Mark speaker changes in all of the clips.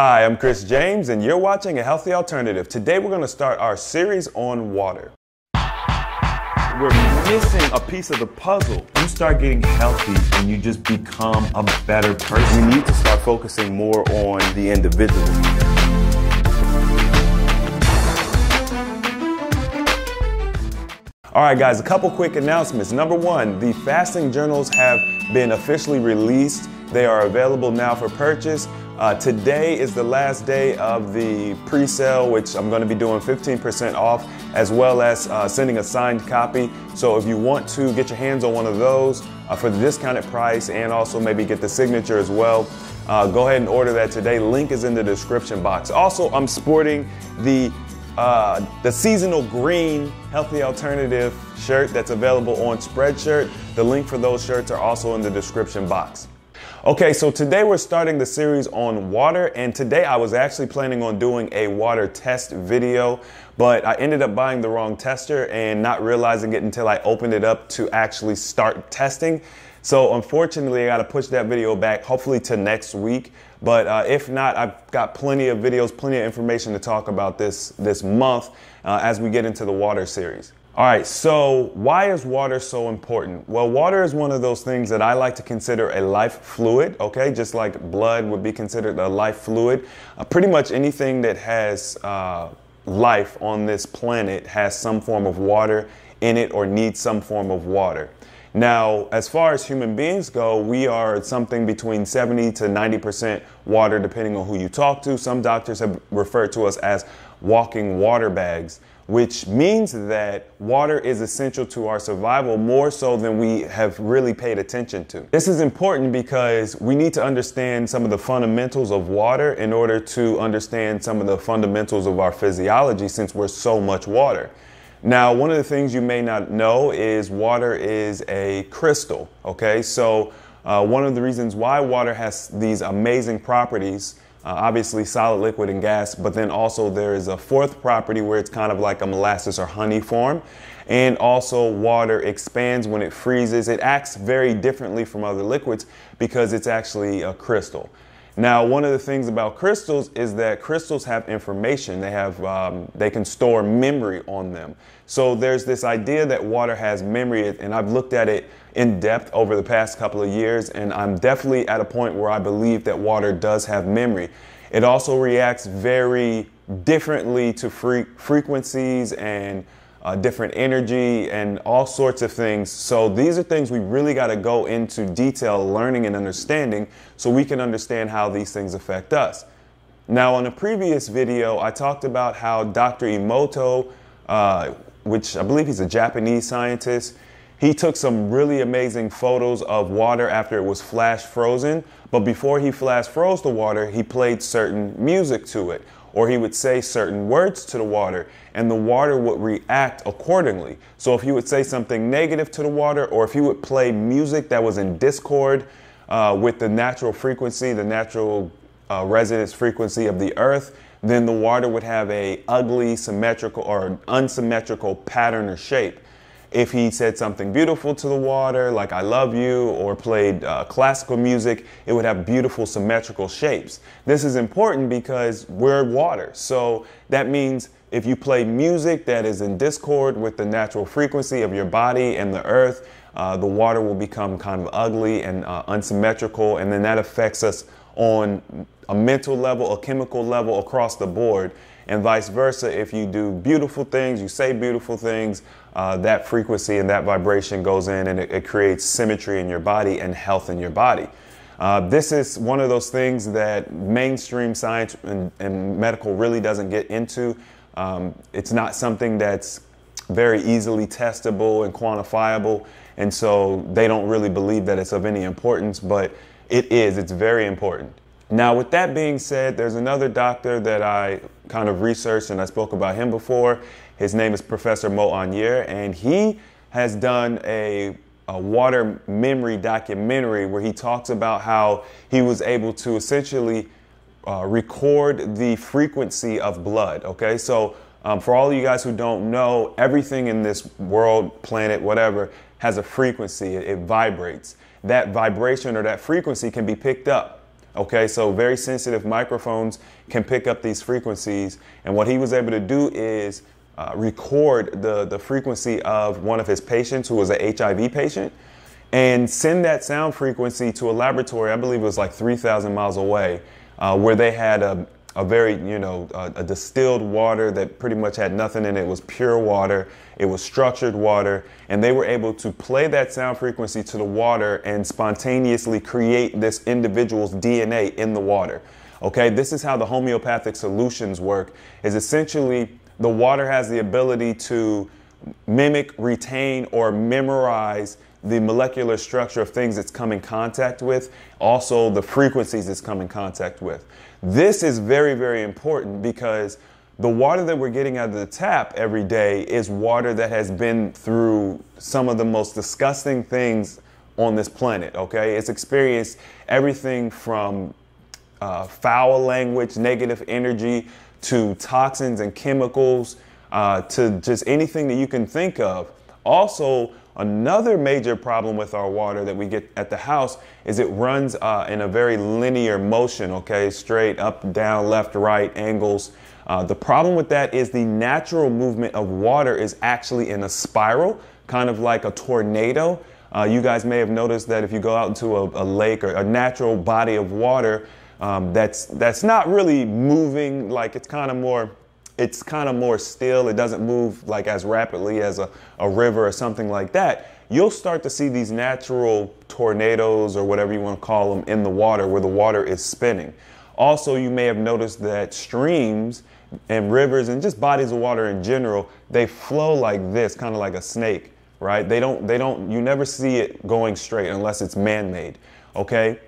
Speaker 1: Hi, I'm Chris James, and you're watching A Healthy Alternative. Today we're going to start our series on water. We're missing a piece of the puzzle.
Speaker 2: You start getting healthy and you just become a better person.
Speaker 1: We need to start focusing more on the individual. All right, guys, a couple quick announcements. Number one, the fasting journals have been officially released. They are available now for purchase. Today is the last day of the pre-sale, which I'm going to be doing 15% off, as well as sending a signed copy. So if you want to get your hands on one of those for the discounted price and also maybe get the signature as well, go ahead and order that today. Link is in the description box. Also, I'm sporting the seasonal green Healthy Alternative shirt that's available on Spreadshirt. The link for those shirts are also in the description box. Okay, so today we're starting the series on water, and today I was actually planning on doing a water test video, but I ended up buying the wrong tester and not realizing it until I opened it up to actually start testing. So unfortunately, I got to push that video back, hopefully to next week. But if not, I've got plenty of videos, plenty of information to talk about this month as we get into the water series. All right, so why is water so important? Well, water is one of those things that I like to consider a life fluid, okay? Just like blood would be considered a life fluid. Pretty much anything that has life on this planet has some form of water in it or needs some form of water. Now, as far as human beings go, we are something between 70 to 90% water, depending on who you talk to. Some doctors have referred to us as walking water bags, which means that water is essential to our survival more so than we have really paid attention to. This is important because we need to understand some of the fundamentals of water in order to understand some of the fundamentals of our physiology, since we're so much water. Now, one of the things you may not know is water is a crystal, okay? So one of the reasons why water has these amazing properties, obviously solid, liquid, and gas, but then also there is a fourth property where it's kind of like a molasses or honey form. And also water expands when it freezes. It acts very differently from other liquids because it's actually a crystal. Now, one of the things about crystals is that crystals have information. They can store memory on them. So there's this idea that water has memory, and I've looked at it in depth over the past couple of years, and I'm definitely at a point where I believe that water does have memory. It also reacts very differently to frequencies and different energy and all sorts of things. So these are things we really got to go into detail learning and understanding so we can understand how these things affect us. Now, on a previous video, I talked about how Dr. Emoto, which I believe he's a Japanese scientist, he took some really amazing photos of water after it was flash frozen. But before he flash froze the water, he played certain music to it, or he would say certain words to the water, and the water would react accordingly. So if he would say something negative to the water, or if he would play music that was in discord with the natural frequency, the natural resonance frequency of the earth, then the water would have a ugly, symmetrical, or unsymmetrical pattern or shape. If he said something beautiful to the water, like I love you, or played classical music, it would have beautiful symmetrical shapes. This is important because we're water. So that means if you play music that is in discord with the natural frequency of your body and the earth, the water will become kind of ugly and unsymmetrical, and then that affects us on a mental level, a chemical level, across the board. And vice versa, if you do beautiful things, you say beautiful things, that frequency and that vibration goes in, and it creates symmetry in your body and health in your body. This is one of those things that mainstream science and medical really doesn't get into. It's not something that's very easily testable and quantifiable, and so they don't really believe that it's of any importance, but it is. It's very important. Now, with that being said, there's another doctor that I kind of researched, and I spoke about him before. His name is Professor Montagnier, and he has done a water memory documentary where he talks about how he was able to essentially record the frequency of blood. Okay, so for all of you guys who don't know, everything in this world, planet, whatever, has a frequency. It vibrates. That vibration or that frequency can be picked up. Okay, so very sensitive microphones can pick up these frequencies. And what he was able to do is record the frequency of one of his patients who was an HIV patient and send that sound frequency to a laboratory, I believe it was like 3,000 miles away, where they had a very, a distilled water that pretty much had nothing in it. It was pure water. It was structured water. And they were able to play that sound frequency to the water and spontaneously create this individual's DNA in the water. Okay, this is how the homeopathic solutions work, is essentially the water has the ability to mimic, retain, or memorize the molecular structure of things it's come in contact with, also the frequencies it's come in contact with. This is very, very important because the water that we're getting out of the tap every day is water that has been through some of the most disgusting things on this planet, okay? It's experienced everything from foul language, negative energy, to toxins and chemicals, to just anything that you can think of. Also, another major problem with our water that we get at the house is it runs in a very linear motion, okay? Straight up, down, left, right, angles. The problem with that is the natural movement of water is actually in a spiral, kind of like a tornado. You guys may have noticed that if you go out into a lake or a natural body of water that's not really moving, like it's kind of more still. It doesn't move like as rapidly as a river or something like that. You'll start to see these natural tornadoes or whatever you want to call them in the water where the water is spinning. Also, you may have noticed that streams and rivers and just bodies of water in general, they flow like this, kind of like a snake, right? You never see it going straight unless it's man-made, okay?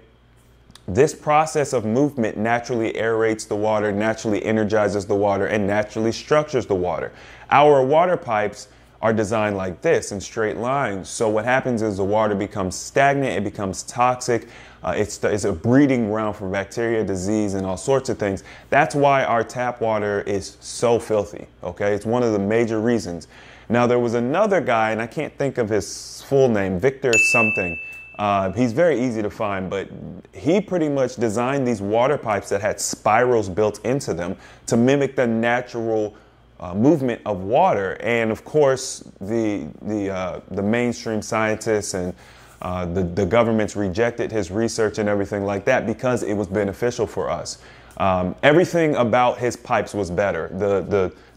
Speaker 1: This process of movement naturally aerates the water, naturally energizes the water, and naturally structures the water. Our water pipes are designed like this in straight lines. So what happens is the water becomes stagnant, it becomes toxic, it's a breeding ground for bacteria, disease, and all sorts of things. That's why our tap water is so filthy, okay? It's one of the major reasons. Now there was another guy, and I can't think of his full name, Viktor something. He's very easy to find, but he pretty much designed these water pipes that had spirals built into them to mimic the natural movement of water. And of course, the mainstream scientists and the governments rejected his research and everything like that because it was beneficial for us. Everything about his pipes was better.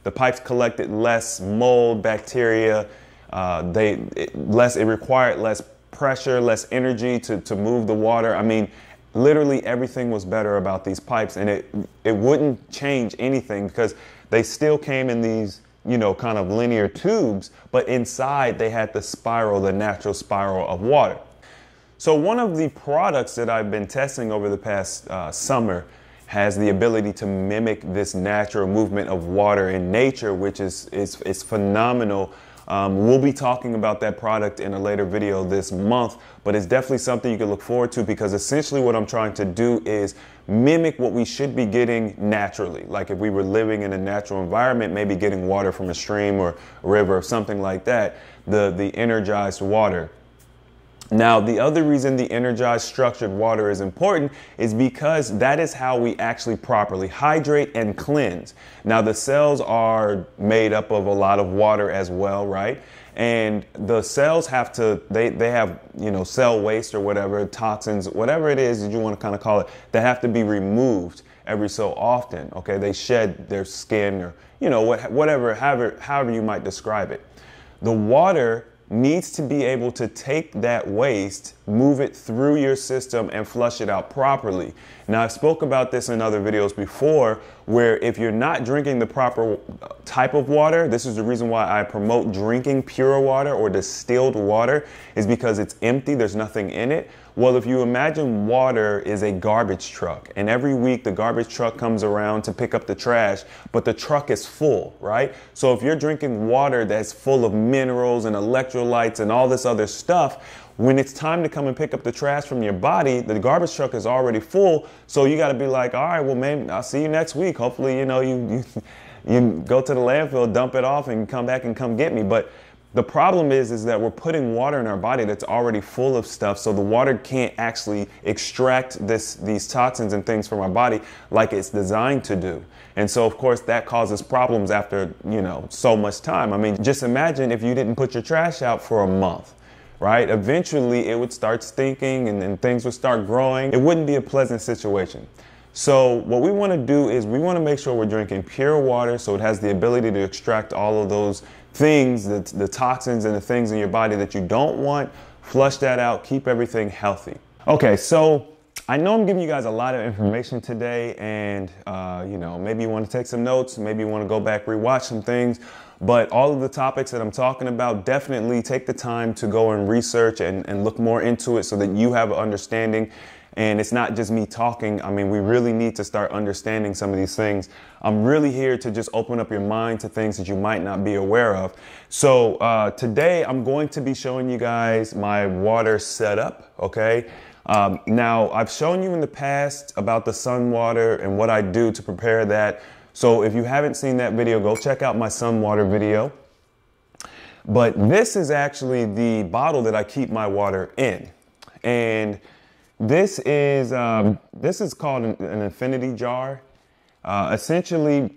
Speaker 1: The pipes collected less mold, bacteria. It required less pressure, less energy to move the water. I mean, literally everything was better about these pipes, and it wouldn't change anything because they still came in these, kind of linear tubes, but inside they had the spiral, the natural spiral of water. So one of the products that I've been testing over the past summer has the ability to mimic this natural movement of water in nature, which is phenomenal. We'll be talking about that product in a later video this month, but it's definitely something you can look forward to because essentially what I'm trying to do is mimic what we should be getting naturally. Like if we were living in a natural environment, maybe getting water from a stream or a river or something like that, the energized water. Now, the other reason the energized structured water is important is because that is how we actually properly hydrate and cleanse. Now, the cells are made up of a lot of water as well, right? And the cells have to, they have, cell waste or whatever, toxins, whatever it is that you want to kind of call it, that have to be removed every so often, okay? They shed their skin or, whatever, however you might describe it. The water needs to be able to take that waste, move it through your system and flush it out properly. Now, I've spoke about this in other videos before, where if you're not drinking the proper type of water, this is the reason why I promote drinking pure water or distilled water, is because it's empty, there's nothing in it. Well, if you imagine water is a garbage truck, and every week the garbage truck comes around to pick up the trash, but the truck is full, right? So if you're drinking water that's full of minerals and electrolytes and all this other stuff, when it's time to come and pick up the trash from your body, the garbage truck is already full. So you got to be like, all right, well, maybe I'll see you next week. Hopefully, you go to the landfill, dump it off and come back and come get me. But The problem is that we're putting water in our body that's already full of stuff, so the water can't actually extract these toxins and things from our body like it's designed to do. And so, of course, that causes problems after, so much time. I mean, just imagine if you didn't put your trash out for a month, right? Eventually, it would start stinking and then things would start growing. It wouldn't be a pleasant situation. So what we want to do is we want to make sure we're drinking pure water so it has the ability to extract all of those things, the toxins and the things in your body that you don't want. Flush that out, keep everything healthy. Okay, so I know I'm giving you guys a lot of information today, and maybe you want to take some notes, maybe you want to go back, rewatch some things, but all of the topics that I'm talking about, definitely take the time to go and research and look more into it so that you have an understanding. And it's not just me talking. I mean, we really need to start understanding some of these things. I'm really here to just open up your mind to things that you might not be aware of. So today I'm going to be showing you guys my water setup, okay? Now, I've shown you in the past about the sun water and what I do to prepare that. So if you haven't seen that video, go check out my sun water video. But this is actually the bottle that I keep my water in. And this is called an infinity jar. Essentially,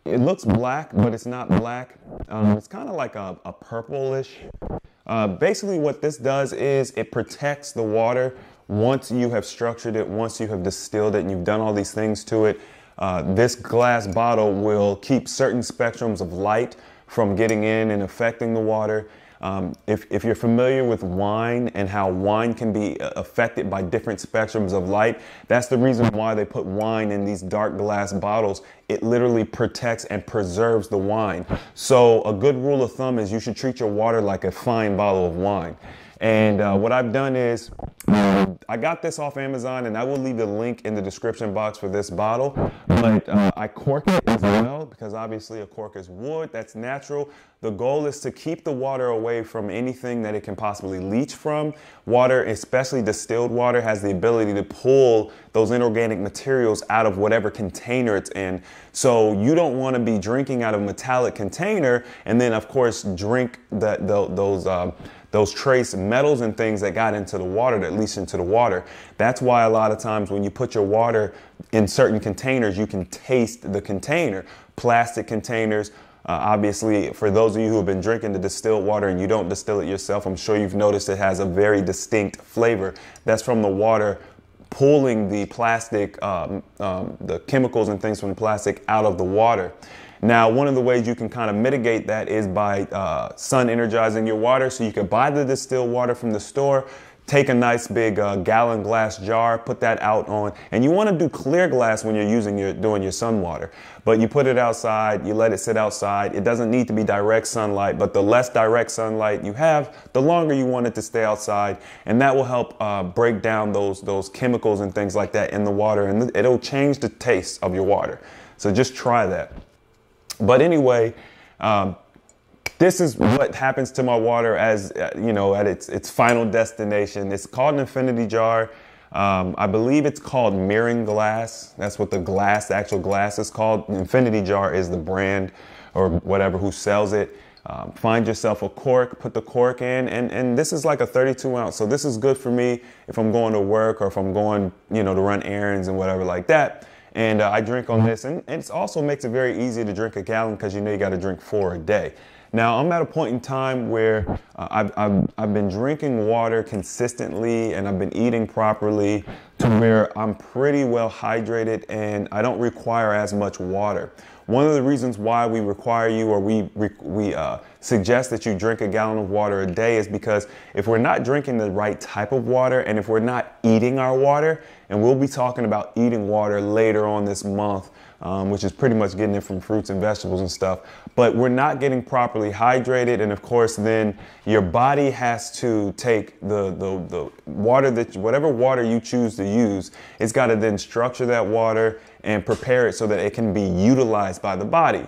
Speaker 1: it looks black, but it's not black. It's kind of like a purplish. Basically, what this does is it protects the water once you have structured it, once you have distilled it, and you've done all these things to it. This glass bottle will keep certain spectrums of light from getting in and affecting the water. If you're familiar with wine and how wine can be affected by different spectrums of light, that's the reason why they put wine in these dark glass bottles. It literally protects and preserves the wine. So a good rule of thumb is you should treat your water like a fine bottle of wine. And what I've done is I got this off Amazon, and I will leave the link in the description box for this bottle. But I cork it as well because obviously a cork is wood. That's natural. The goal is to keep the water away from anything that it can possibly leach from. Water, especially distilled water, has the ability to pull those inorganic materials out of whatever container it's in. So you don't want to be drinking out of a metallic container and then, of course, drink those trace metals and things that got into the water, that leach into the water. That's why a lot of times when you put your water in certain containers, you can taste the container. Plastic containers, obviously, for those of you who have been drinking the distilled water and you don't distill it yourself, I'm sure you've noticed it has a very distinct flavor. That's from the water pulling the plastic, the chemicals and things from the plastic out of the water. Now, one of the ways you can kind of mitigate that is by sun energizing your water. So you can buy the distilled water from the store, take a nice big gallon glass jar, put that out on, and you want to do clear glass when you're doing your sun water. But you put it outside, you let it sit outside. It doesn't need to be direct sunlight, but the less direct sunlight you have, the longer you want it to stay outside, and that will help break down those chemicals and things like that in the water, and it'll change the taste of your water. So just try that. But anyway, this is what happens to my water as, at its final destination. It's called an infinity jar. I believe it's called mirroring glass. That's what the actual glass is called. Infinity jar is the brand or whatever who sells it. Find yourself a cork, put the cork in, and this is like a 32 ounce. So this is good for me if I'm going to work or if I'm going, to run errands and whatever like that. And I drink on this, and it also makes it very easy to drink a gallon because you got to drink 4 a day. Now, I'm at a point in time where I've been drinking water consistently and I've been eating properly to where I'm pretty well hydrated and I don't require as much water. One of the reasons why we require you or we suggest that you drink a gallon of water a day is because if we're not drinking the right type of water and if we're not eating our water, and we'll be talking about eating water later on this month, which is pretty much getting it from fruits and vegetables and stuff, but we're not getting properly hydrated, and of course then your body has to take the water whatever water you choose to use, it's got to then structure that water and prepare it so that it can be utilized by the body.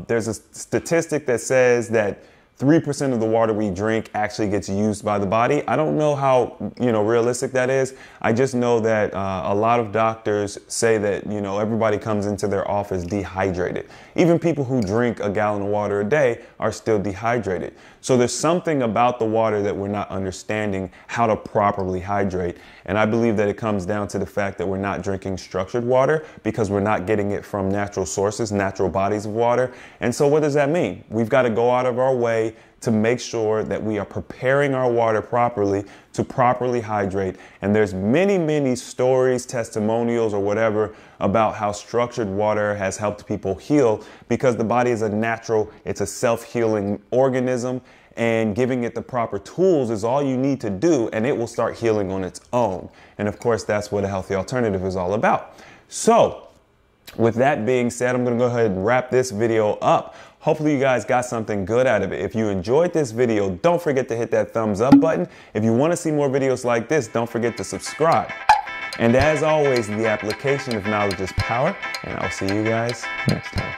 Speaker 1: There's a statistic that says that 3% of the water we drink actually gets used by the body. I don't know how, realistic that is. I just know that a lot of doctors say that, everybody comes into their office dehydrated. Even people who drink a gallon of water a day are still dehydrated. So there's something about the water that we're not understanding how to properly hydrate. And I believe that it comes down to the fact that we're not drinking structured water because we're not getting it from natural sources, natural bodies of water. And so what does that mean? We've got to go out of our way to make sure that we are preparing our water properly to properly hydrate. And there's many, many stories, testimonials, or whatever about how structured water has helped people heal because the body is a natural, it's a self-healing organism, and giving it the proper tools is all you need to do, and it will start healing on its own. And of course, that's what a healthy alternative is all about. So with that being said, I'm going to go ahead and wrap this video up. Hopefully you guys got something good out of it. If you enjoyed this video, don't forget to hit that thumbs up button. If you want to see more videos like this, don't forget to subscribe. And as always, the application of knowledge is power, and I'll see you guys next time.